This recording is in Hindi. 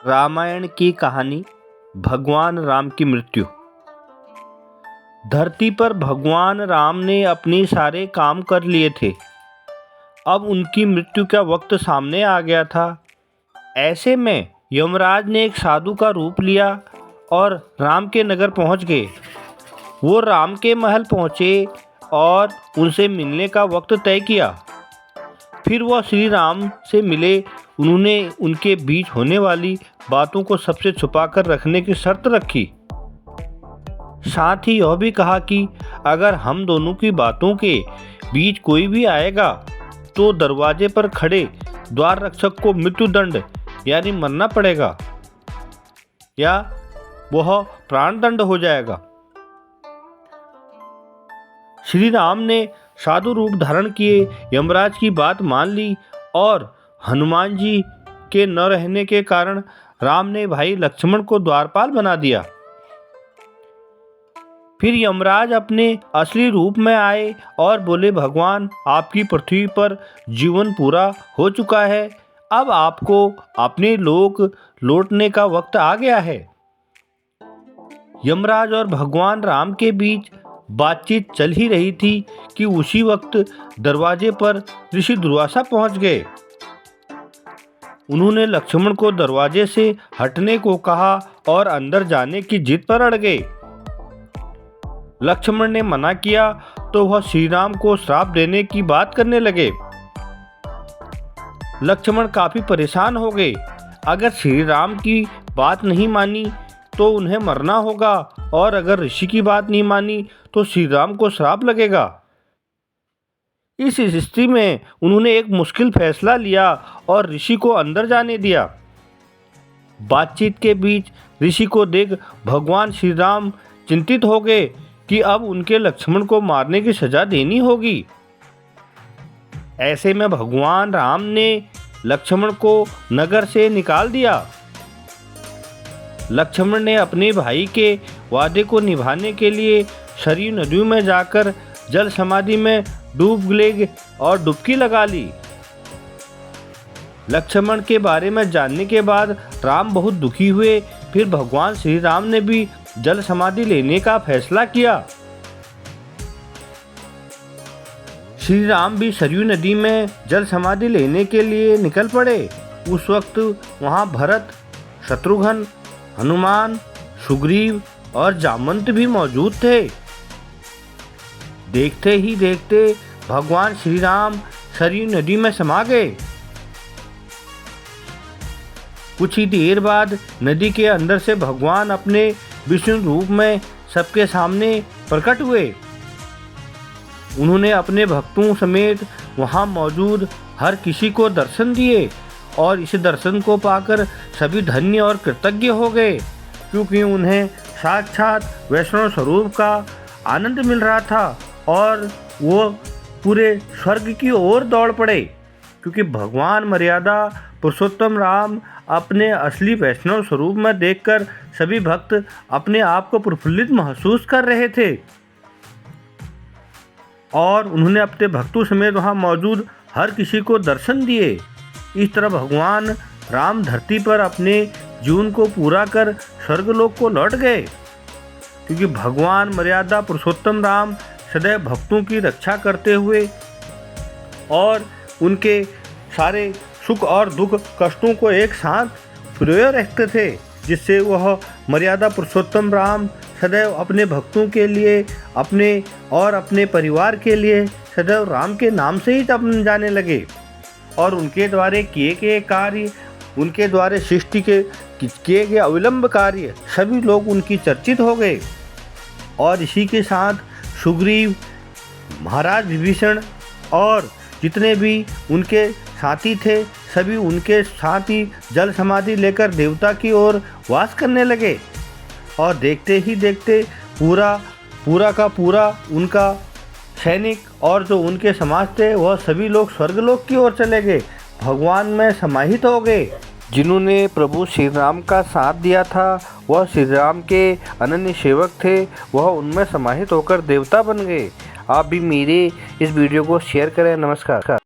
रामायण की कहानी भगवान राम की मृत्यु। धरती पर भगवान राम ने अपने सारे काम कर लिए थे। अब उनकी मृत्यु का वक्त सामने आ गया था। ऐसे में यमराज ने एक साधु का रूप लिया और राम के नगर पहुंच गए। वो राम के महल पहुंचे और उनसे मिलने का वक्त तय किया। फिर वह श्री राम से मिले। उन्होंने उनके बीच होने वाली बातों को सबसे छुपाकर रखने की शर्त रखी। साथ ही यह भी कहा कि अगर हम दोनों की बातों के बीच कोई भी आएगा तो दरवाजे पर खड़े द्वार रक्षक को मृत्युदंड यानी मरना पड़ेगा या वह प्राण दंड हो जाएगा। श्री राम ने साधु रूप धारण किए यमराज की बात मान ली और हनुमान जी के न रहने के कारण राम ने भाई लक्ष्मण को द्वारपाल बना दिया। फिर यमराज अपने असली रूप में आए और बोले, भगवान आपकी पृथ्वी पर जीवन पूरा हो चुका है। अब आपको अपने लोक लौटने का वक्त आ गया है। यमराज और भगवान राम के बीच बातचीत चल ही रही थी कि उसी वक्त दरवाजे पर ऋषि दुर्वासा पहुंच गए। उन्होंने लक्ष्मण को दरवाजे से हटने को कहा और अंदर जाने की जिद पर अड़ गए। लक्ष्मण ने मना किया तो वह श्री राम को श्राप देने की बात करने लगे। लक्ष्मण काफी परेशान हो गए। अगर श्री राम की बात नहीं मानी तो उन्हें मरना होगा और अगर ऋषि की बात नहीं मानी तो श्री राम को श्राप लगेगा। इस स्थिति में उन्होंने एक मुश्किल फैसला लिया और ऋषि को अंदर जाने दिया। बातचीत के बीच ऋषि को देख भगवान श्री राम चिंतित हो गए कि अब उनके लक्ष्मण को मारने की सजा देनी होगी। ऐसे में भगवान राम ने लक्ष्मण को नगर से निकाल दिया। लक्ष्मण ने अपने भाई के वादे को निभाने के लिए सरयू नदी में जाकर जल समाधि में डूब गए और डुबकी लगा ली। लक्ष्मण के बारे में जानने के बाद राम बहुत दुखी हुए। फिर भगवान श्री राम ने भी जल समाधि लेने का फैसला किया। श्री राम भी सरयू नदी में जल समाधि लेने के लिए निकल पड़े। उस वक्त वहां भरत, शत्रुघ्न, हनुमान, सुग्रीव और जामवंत भी मौजूद थे। देखते ही देखते भगवान श्री राम सरयू नदी में समा गए। कुछ ही देर बाद नदी के अंदर से भगवान अपने विष्णु रूप में सबके सामने प्रकट हुए। उन्होंने अपने भक्तों समेत वहां मौजूद हर किसी को दर्शन दिए और इस दर्शन को पाकर सभी धन्य और कृतज्ञ हो गए, क्योंकि उन्हें साक्षात वैष्णव स्वरूप का आनंद मिल रहा था और वो पूरे स्वर्ग की ओर दौड़ पड़े, क्योंकि भगवान मर्यादा पुरुषोत्तम राम अपने असली वैष्णव स्वरूप में देखकर सभी भक्त अपने आप को प्रफुल्लित महसूस कर रहे थे और उन्होंने अपने भक्तों समेत वहां मौजूद हर किसी को दर्शन दिए। इस तरह भगवान राम धरती पर अपने जीवन को पूरा कर स्वर्गलोक को लौट गए, क्योंकि भगवान मर्यादा पुरुषोत्तम राम सदैव भक्तों की रक्षा करते हुए और उनके सारे सुख और दुख कष्टों को एक साथ पिरोए रखते थे, जिससे वह मर्यादा पुरुषोत्तम राम सदैव अपने भक्तों के लिए, अपने और अपने परिवार के लिए सदैव राम के नाम से ही जाने लगे और उनके द्वारा किए गए कार्य, उनके द्वारा सृष्टि के किए गए अविलंब कार्य सभी लोग उनकी चर्चित हो गए। और इसी के साथ सुग्रीव, महाराज विभीषण और जितने भी उनके साथी थे सभी उनके साथ ही जल समाधि लेकर देवता की ओर वास करने लगे और देखते ही देखते पूरा का पूरा उनका सैनिक और जो उनके समाज थे वह सभी लोग स्वर्गलोक की ओर चले गए, भगवान में समाहित हो गए। जिन्होंने प्रभु श्री राम का साथ दिया था वह श्री राम के अनन्य सेवक थे, वह उनमें समाहित होकर देवता बन गए। आप भी मेरे इस वीडियो को शेयर करें। नमस्कार।